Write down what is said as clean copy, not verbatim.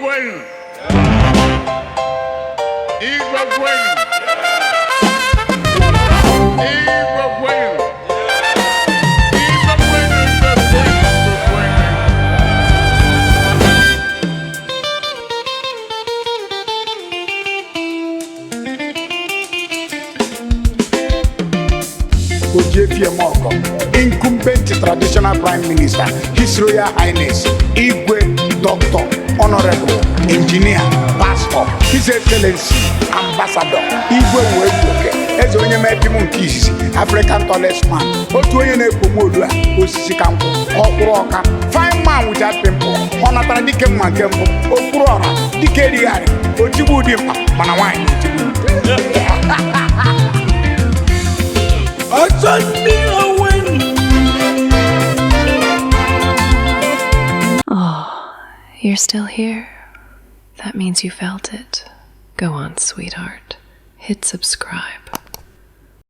bueno. Igbo bueno. Igbo bueno. Igbo bueno. Osadebe, incumbent traditional prime minister, His Royal Highness Igwe Doctor Honorable Engineer Pastor His Excellency Ambassador Igwe Coque eze onye mepimu nke izizi African tallest man otu onye na-ekpogbu olu a osisi ka nkwụ ọkwụrụ ọka fine man without pimple ọ natara dike mma nke mbụ okpuru ọra dike erigharị otigbu ụdị mkpa mana nwaanyị otigbu Osondi Owendi. Oh, you're still here? That means you felt it. Go on, sweetheart. Hit subscribe.